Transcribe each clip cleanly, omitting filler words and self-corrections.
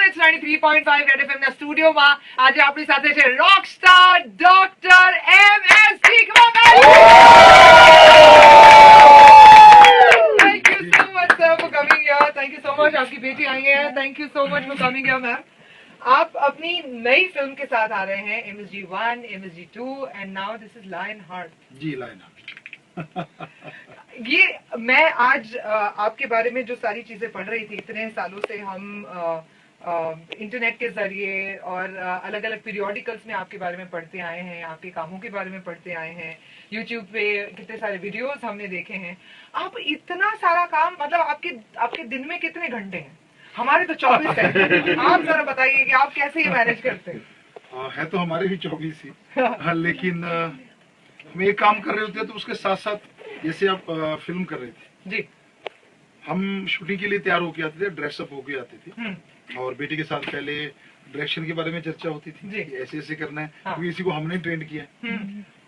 It's 93.5 Red FM ના સ્ટુડિયોમાં આજે આપણી સાથે છે Rockstar doctor MS ઠીકવા. Thank you so much sir for coming here. Thank you so much. आपकी बेटी आई है. Thank you so much for coming here ma'am. आप अपनी नई फिल्म के साथ आ रहे हैं MSG 1, MSG 2 and now this is Lionheart. Ji Lionheart. ये मैं आज आपके बारे में जो सारी चीजें पढ़ रही थी, इतने सालों से हम इंटरनेट के जरिए और अलग अलग पीरियोडिकल्स में आपके बारे में पढ़ते आए हैं, आपके कामों के बारे में पढ़ते आए हैं, YouTube पे कितने सारे वीडियोस हमने देखे हैं. आप इतना सारा काम, मतलब आपके दिन में कितने घंटे हैं? हमारे तो 24 है. आप जरा बताइए कि आप कैसे ये मैनेज करते हैं? है तो हमारे भी 24 ही. लेकिन हम एक काम कर रहे होते हैं तो उसके साथ साथ, जैसे आप फिल्म कर रहे थे जी, हम शूटिंग के लिए तैयार होके आते थे, ड्रेसअप होके आते थे और बेटी के साथ पहले डायरेक्शन के बारे में चर्चा होती थी कि ऐसे ऐसे करना है. हाँ. क्योंकि इसी को हमने ट्रेंड किया है.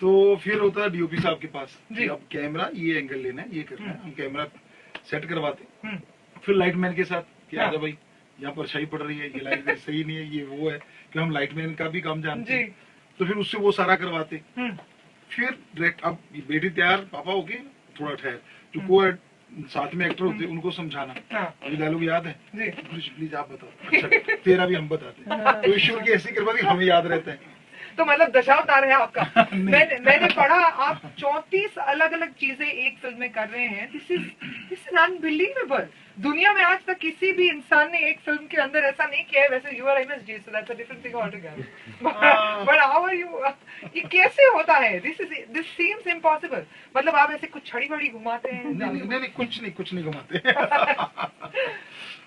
तो फिर होता है DOP साहब के पास कि अब कैमरा ये एंगल लेना है, ये करना है. हम कैमरा सेट करवाते, फिर लाइटमैन के साथ कि आजा भाई यहाँ पर छाई पड़ रही है, ये लाइट सही नहीं है, ये वो है, कि हम लाइटमैन का भी काम जानते हैं. तो फिर उससे वो सारा करवाते. फिर डायरेक्ट अब बेटी तैयार, पापा हो गए, थोड़ा ठहर, जो को साथ में एक्टर होते उनको समझाना. अभी डायलॉग याद है? प्लीज आप बताओ. अच्छा, तेरा भी हम बताते हैं. तो ईश्वर की ऐसी कृपा हमें याद रहता है. तो मतलब दशावतार है आपका. मैंने पढ़ा आप 34 अलग अलग चीजें एक फिल्म में कर रहे हैं. This is unbelievable. दुनिया में आज तक किसी भी इंसान ने एक फिल्म के अंदर ऐसा नहीं किया है. वैसे you are MSG, so that's a different thing altogether. But how are you? ये कैसे होता है? This seems impossible. मतलब आप ऐसे कुछ छड़ी बड़ी घुमाते हैं? नहीं, कुछ नहीं घुमाते.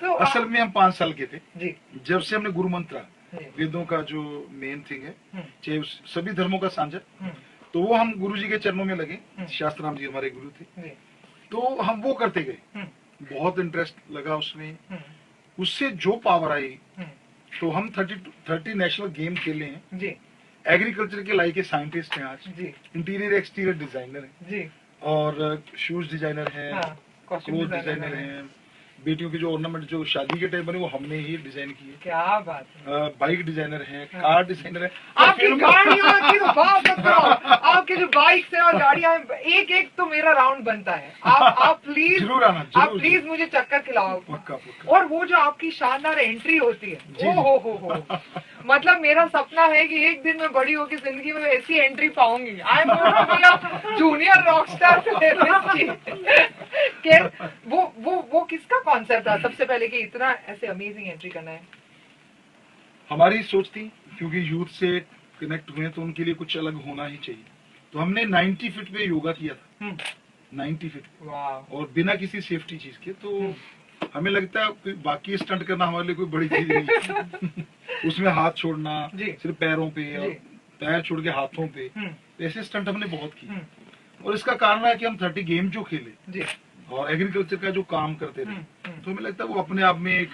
तो असल में हम 5 साल के थे जी, जब से हमने गुरु मंत्र, वेदों का जो मेन थिंग है, चाहे सभी धर्मों का सांझा, तो वो हम गुरु जी के चरणों में लगे. शास्त्राम जी हमारे गुरु थे. तो हम वो करते गए. बहुत इंटरेस्ट लगा उसमें. उससे जो पावर आई, तो हम 30 नेशनल गेम खेले हैं जी. एग्रीकल्चर के लाइक के साइंटिस्ट हैं आज जी. इंटीरियर एक्सटीरियर डिजाइनर है जी, और शूज डिजाइनर है, क्लोथ डिजाइनर है. बेटियों के जो ऑर्नामेंट जो शादी के टाइम बने वो हमने ही डिजाइन किए. क्या बात है. बाइक डिजाइनर है, कार डिजाइनर है. आपकी गाड़ियों की तो बात मत करो. आपके जो बाइक्स है और गाड़ियां हैं, एक तो मेरा राउंड बनता है. आप प्लीज जरूर आना. आप प्लीज मुझे चक्कर खिलाओ. पक्का. और वो जो आपकी शानदार एंट्री होती है, ओ हो मतलब मेरा सपना है कि एक दिन मैं बड़ी होकर जिंदगी में ऐसी एंट्री पाऊंगी. I am junior Rockstar. वो किसका कॉन्सेप्ट था सबसे पहले कि इतना ऐसे अमेजिंग एंट्री करना है? हमारी सोच थी, क्योंकि यूथ से कनेक्ट हुए तो उनके लिए कुछ अलग होना ही चाहिए. तो हमने 90 फीट पे योगा किया था. 90 फीट और बिना किसी सेफ्टी चीज के. तो हमें लगता है बाकी स्टंट करना हमारे लिए कोई बड़ी चीज नहीं. उसमें हाथ छोड़ना सिर्फ पैरों पे और पैर छोड़ के हाथों पे, ऐसे स्टंट हमने बहुत किए. और इसका कारण है कि हम 30 गेम जो खेले और एग्रीकल्चर का जो काम करते थे, तो हमें लगता है वो अपने आप में एक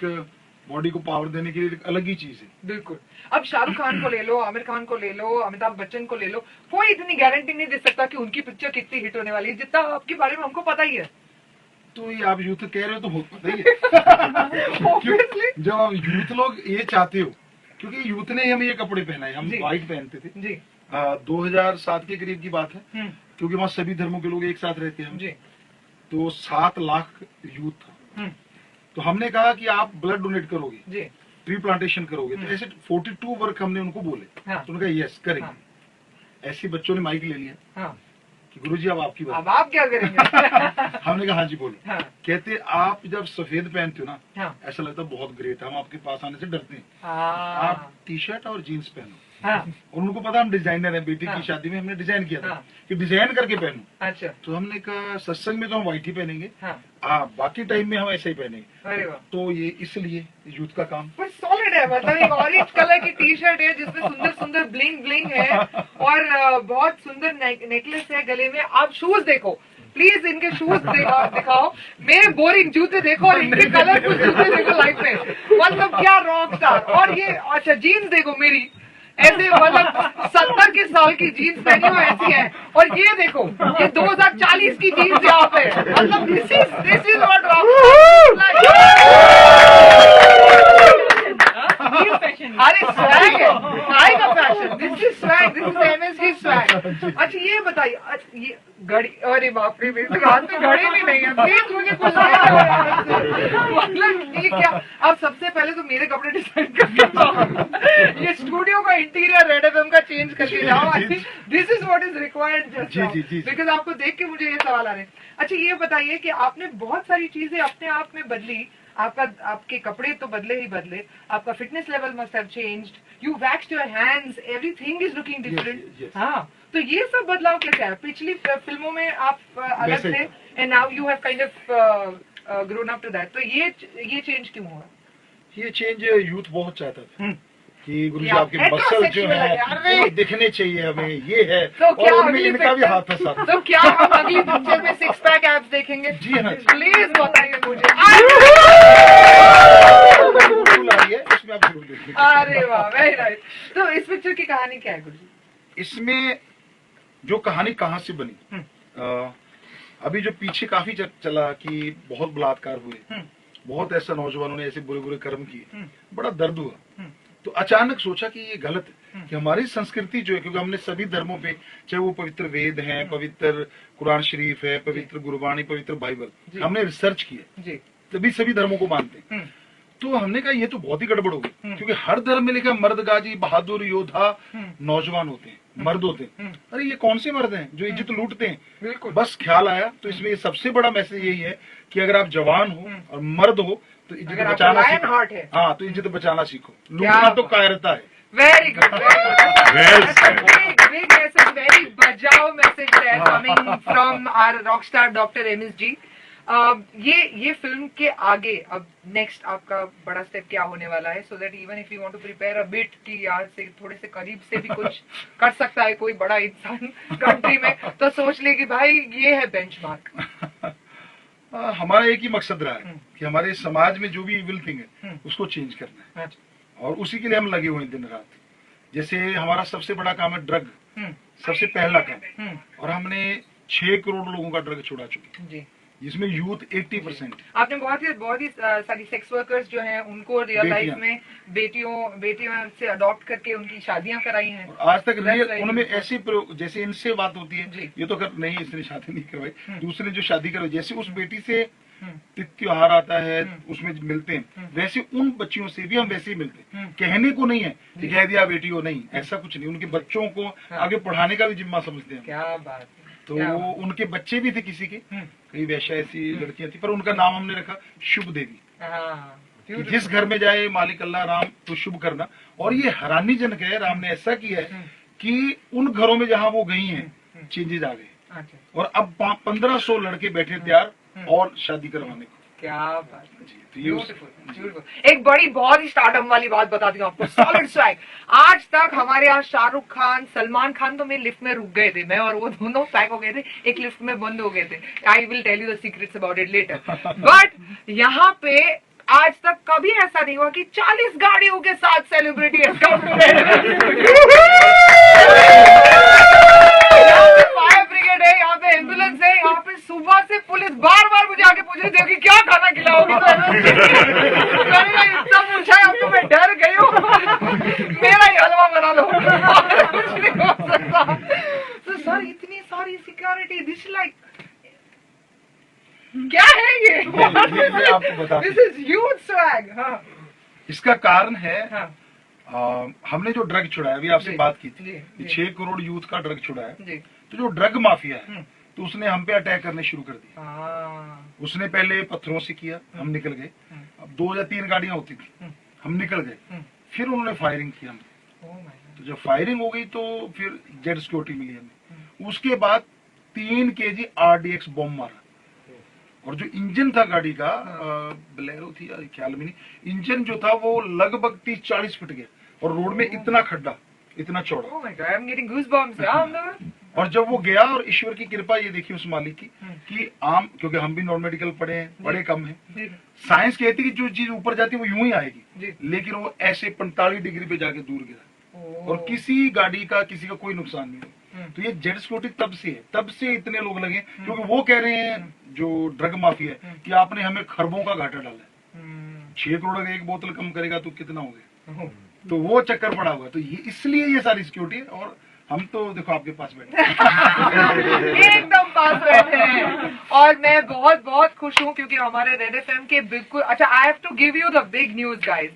बॉडी को पावर देने के लिए एक अलग ही चीज है. बिल्कुल. अब शाहरुख खान को ले लो, आमिर खान को ले लो, अमिताभ बच्चन को ले लो, कोई इतनी गारंटी नहीं दे सकता कि उनकी पिक्चर कितनी हिट होने वाली है, जितना आपके बारे में हमको पता ही है. तो ये आप यूथ कह रहे हो तो बहुत पता ही है. जब आप यूथ लोग ये चाहते हो, क्योंकि यूथ ने हमें ये कपड़े पहनाए. हम व्हाइट पहनते थे जी. 2007 के करीब की बात है, क्योंकि वहाँ सभी धर्मों के लोग एक साथ रहते हैं जी. तो 7 लाख यूथ था. तो हमने कहा कि आप ब्लड डोनेट करोगे जी, ट्री प्लांटेशन करोगे. तो ऐसे 42 वर्क हमने उनको बोले. तो उन्होंने कहा यस करेंगे. ऐसे बच्चों ने माइक ले लिया कि गुरुजी अब आपकी बात. अब आप क्या करेंगे? हमने कहा हाँ जी बोलो. कहते आप जब सफेद पहनते हो ना, ऐसा लगता है बहुत ग्रेट, हम आपके पास आने से डरते हैं. आप टी-शर्ट और जीन्स पहनो. और उनको पता हम डिजाइनर हैं. बेटी की शादी में हमने डिजाइन किया था कि डिजाइन करके पहनो. अच्छा. तो हमने कहा सत्संग में तो हम व्हाइट ही पहनेंगे, बाकी टाइम में हम ऐसे ही पहनेंगे. अरे वाह. तो ये इसलिए यूथ का काम सॉलिड है. मतलब एक ऑरेंज कलर की टी-शर्ट है जिसमें सुंदर सुंदर ब्लिंग है और बहुत सुंदर नेकलेस है गले में. आप शूज देखो प्लीज, इनके शूज दिखाओ. मेरे बोरिंग जूते देखो और इनके कलरफुल जूते देखो लाइफ में. मतलब क्या रॉक स्टार. और ये अच्छा जीन्स देखो मेरी, ऐसे मतलब 70 के साल की जीन्स पहनी हुई ऐसी है. और ये देखो ये 2040 की जीन्स यहाँ पे. मतलब दिस इज व्हाट रॉक. अच्छा ये बताइए, अच्छा ये घड़ी, अरे बाप रे, मेरे हाथ में घड़ी भी नहीं है, प्लीज मुझे कुछ मतलब ये क्या, अब सबसे पहले तो मेरे कपड़े डिसाइड करके जाओ, ये स्टूडियो का इंटीरियर रेड एफएम का चेंज करके जाओ, this is what is required just because आपको देख के मुझे ये सवाल आ रहे हैं। अच्छा ये बताइए कि आपने बहुत सारी चीजें अपने आप में बदली, आपके कपड़े तो बदले ही बदले, आपका fitness level must have changed, you vaxxed your hands, everything is looking different. हाँ, तो ये सब बदलाव कैसे है? पिछली फिल्मों में आप अलग थे and now you have kind of grown up to that, तो ये चेंज क्यों हुआ? ये चेंज यूथ बहुत चाहता था कि गुरुजी आपके मसल जो है वो दिखने चाहिए हमें, ये है, तो और उनमें इनका भी हाथ है साथ। तो क्या हम अगली पिक्चर में 6 पैक एब्स देखेंगे? जी हाँ, प्लीज बताइए मुझे। इसमें आप जरूर देखेंगे। अरे वाह, वेरी नाइस। तो इस पिक्चर की कहानी क्या है गुरुजी? इसमें जो कहानी कहाँ से बनी, अभी जो पीछे काफी चला कि बहुत बलात्कार हुए, बहुत ऐसा नौजवानों ने ऐसे बुरे बुरे कर्म किए, बड़ा दर्द हुआ। तो अचानक सोचा कि ये गलत है कि हमारी संस्कृति जो है, क्योंकि हमने सभी धर्मों पे, चाहे वो पवित्र वेद है, पवित्र कुरान शरीफ है, पवित्र गुरबानी, पवित्र बाइबल, हमने रिसर्च किया, तभी सभी धर्मों को मानते हैं। तो हमने कहा ये तो बहुत ही गड़बड़ हो गई, क्योंकि हर धर्म में लिखा मर्द गाजी बहादुर योद्धा नौजवान होते हैं, मर्द होते हैं। अरे ये कौन से मर्द हैं जो इज्जत लूटते हैं? बिल्कुल। बस ख्याल आया, तो इसमें सबसे बड़ा मैसेज यही है कि अगर आप जवान हो और मर्द हो तो इज्जत बचाना सीखो। हाँ, तो इज्जत बचाना सीखो, लूटना तो कायरता है। Very good, big message, very बजाओ message there coming from our rockstar doctor MS ji. ये फिल्म के आगे अब नेक्स्ट आपका बड़ा स्टेप क्या होने वाला है, so that even if you want to prepare a bit कि यार से थोड़े से करीब से भी कुछ कर सकता है कोई बड़ा इंसान कंट्री में, तो सोच ले कि भाई ये है बेंचमार्क। हमारा एक ही मकसद रहा है कि हमारे समाज में जो भी इविल थिंग है उसको चेंज करना है, और उसी के लिए हम लगे हुए हैं दिन रात। जैसे हमारा सबसे बड़ा काम है ड्रग, सबसे पहला काम, और हमने 6 करोड़ लोगों का ड्रग छुड़ा चुके, जिसमें यूथ 80%। आपने बहुत ही सारी सेक्स वर्कर्स जो हैं उनको रियल लाइफ में बेटियों से अडॉप्ट करके उनकी शादियां कराई हैं। आज तक रियल उनमें ऐसी जैसे इनसे बात होती है, ये तो कर नहीं, इसने शादी नहीं करवाई, दूसरे जो शादी करवाई, जैसे उस बेटी से त्योहार आता है उसमें मिलते हैं, वैसे उन बच्चियों से भी हम वैसे ही मिलते हैं। कहने को नहीं है कि कह दिया बेटी हो, नहीं, ऐसा कुछ नहीं। उनके बच्चों को आगे पढ़ाने का भी जिम्मा समझते हैं। क्या बात। तो उनके बच्चे भी थे किसी के, कई वैश्या ऐसी लड़कियां थी, पर उनका नाम हमने रखा शुभ देवी। जिस घर में जाए मालिक अल्लाह राम तो शुभ करना। और ये हैरानीजनक है, राम ने ऐसा किया है कि उन घरों में जहाँ वो गई हैं चेंजेस आ गए, और अब 1500 लड़के बैठे तैयार और शादी करवाने को। क्या बात है, ब्यूटीफुल। एक बड़ी बहुत ही स्टार्टअप वाली बात बताती हूँ आपको, सॉलिड स्वैग। आज तक हमारे यहाँ शाहरुख खान, सलमान खान तो मेरे लिफ्ट में रुक गए थे, मैं और वो दोनों पैक हो गए थे, एक लिफ्ट में बंद हो गए थे। I will tell you the secrets about it later. But यहाँ पे आज तक कभी ऐसा नहीं हुआ कि 40 गाड़ियों के साथ सेलिब्रिटी फायर ब्रिगेड है, यहाँ पे एम्बुलेंस है, यहाँ पे सुबह से पुलिस बार मुझे आके पूछ रही थी कि क्या खाना खिलाओगी, तो मैंने इतना पूछा है अब तो मैं डर गई हूँ, मेरा ही हलवा बना लो, कुछ नहीं हो सकता। तो सर इतनी सारी सिक्योरिटी, दिस लाइक क्या है ये आपको बता, दिस इज ह्यूज स्वैग। हाँ, इसका कारण है हमने जो ड्रग छुड़ाया, अभी आपसे बात की थी, 6 करोड़ यूथ का ड्रग छुड़ाया, तो जो ड्रग माफिया है तो उसने हम पे अटैक करने शुरू कर दिया। उसने पहले पत्थरों से किया, हम निकल गए। अब 2 या 3 गाड़ियां होती थी, हम निकल गए। फिर उन्होंने फायरिंग की हमें, तो जब फायरिंग हो गई तो फिर जेड सिक्योरिटी मिली हमें। उसके बाद 3 kg RDX बॉम्ब मारा, और जो इंजन था गाड़ी का, बलेरो थी यार, ख्याल में नहीं, इंजन जो था वो लगभग 30-40 फीट गया, और रोड में इतना खड्डा, इतना चौड़ा। Oh my God, I'm getting goosebumps. और जब वो गया, और ईश्वर की कृपा ये देखी उस मालिक की कि आम, क्योंकि हम भी नॉन मेडिकल पढ़े हैं, बड़े कम हैं, साइंस कहती है कि जो चीज ऊपर जाती है वो यूं ही आएगी, लेकिन वो ऐसे 45 डिग्री पे जाके दूर गिरा, और किसी गाड़ी का, किसी का कोई नुकसान नहीं हुआ। तो ये जेड सिक्योरिटी तब से है, तब से इतने लोग लगे, क्योंकि वो कह रहे हैं जो ड्रग माफिया है कि आपने हमें खरबों का घाटा डाला है, 6 करोड़ का एक बोतल कम करेगा तो कितना हो गया, तो वो चक्कर पड़ा हुआ। तो ये इसलिए ये सारी सिक्योरिटी है, और हम तो देखो आपके पास बैठे एकदम पास बैठे हैं और मैं बहुत बहुत खुश हूँ क्योंकि हमारे रेड एफएम के बिल्कुल अच्छा I have to give you the big news guys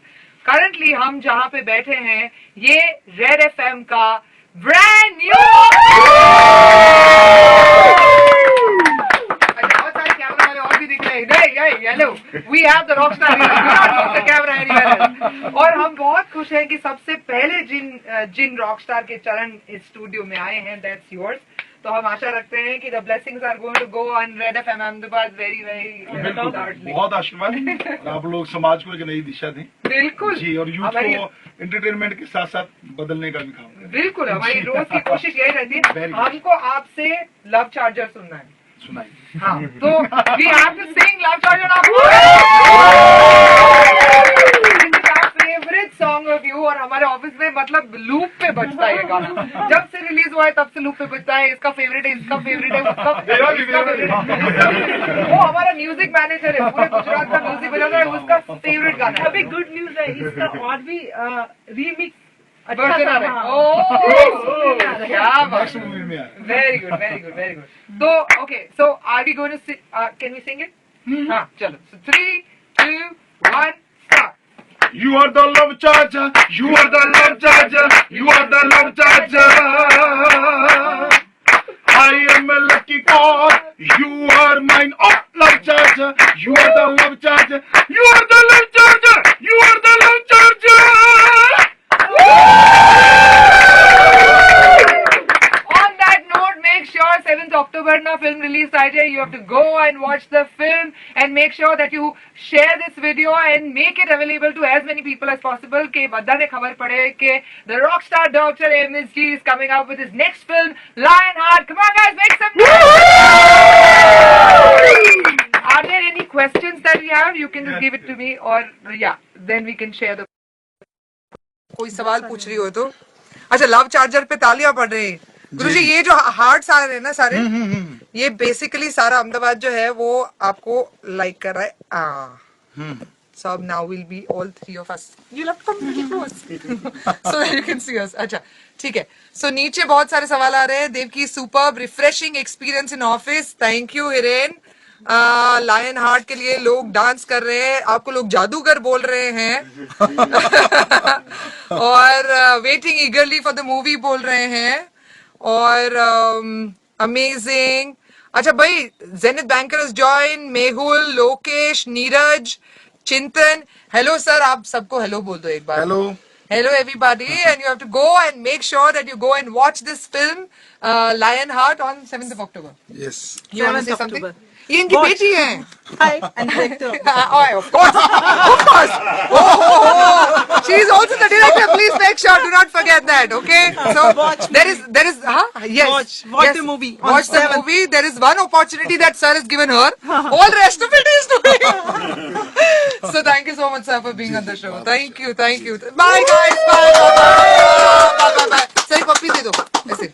currently हम जहाँ पे बैठे हैं ये रेड एफएम का ब्रांड न्यू बहुत सारे कैमरा वाले और भी दिख रहे हैं नहीं hello we have the rock star the camera anywhere और हम बहुत खुश हैं कि सबसे पहले जिन रॉक स्टार के चरण इस स्टूडियो में आए हैं दैट्स योर्स तो हम आशा रखते हैं कि the blessings are going to go on red FM Ahmedabad very very बहुत आशीर्वाद और आप लोग समाज को एक नई दिशा दें बिल्कुल जी और यूथ को एंटरटेनमेंट के साथ साथ बदलने का भी काम करें बिल्कुल हमारी रोज की कोशिश यही रहती है हमको आपसे लव चार्जर सुनना है सुनाइए हाँ तो we have to sing love charger favorite song of you और हमारे ऑफिस में मतलब लूप पे बजता है ये गाना जब से रिलीज हुआ है तब से लूप पे बजता है इसका फेवरेट है इसका फेवरेट है उसका वो हमारा म्यूजिक मैनेजर है पूरे गुजरात का म्यूजिक बजाता है उसका फेवरेट गाना है अभी गुड न्यूज है इसका और भी रीमिक्स वर्जन आ रहा है क्या बात very good very good very good तो okay so are we going to can we sing it हाँ चलो 3 2 1 start You are the love charger, you are the love charger, you are the love charger. I am a lucky god, you are mine, oh love charger, you are the love charger, you are the love charger, you are the love charger. On that note, make sure 7th October na film release Friday. You have to go and watch the film and make sure that you share this video and make it available to as many people as possible. के बद्दा ने खबर पड़े कि the rock star Dr. MSG is coming out with his next film, Lionheart. Come on, guys, make some noise! Are there any questions that we have? You can just give it to me, or yeah, then we can share the. कोई सवाल पूछ रही हो तो अच्छा love charger पे तालियां पड़ रही गुरुजी ये जो हार्ट्स आ रहे हैं ना सारे ये बेसिकली सारा अहमदाबाद जो है वो आपको लाइक कर रहा है so now we'll be all three of us you'll have to come pretty close so that you can see us अच्छा ठीक है so नीचे बहुत सारे सवाल आ रहे हैं Devki superb refreshing experience in office thank you Hiren lion heart के लिए लोग डांस कर रहे हैं आपको लोग जादूगर बोल रहे हैं और वेटिंग ईगरली फॉर द मूवी बोल रहे हैं और अमेजिंग अच्छा भाई zenith bankers join Mehul Lokesh Neeraj चिंतन हेलो सर आप सबको हेलो बोल दो एक बार hello everybody and you have to go and make sure that you go and watch this film Lionheart on 7th of October Yes. You want to say something? ये इनकी बेटी है Hi, and director. of course. Oh, she is also the director. Please make sure, do not forget that. Okay. So there is, yes. Watch the movie. Watch the movie. There is one opportunity that sir has given her. All rest of it is to me. So thank you so much, sir, for being on the show. Thank you. Bye, guys. Bye. Sorry, puppy दे दो ऐसे.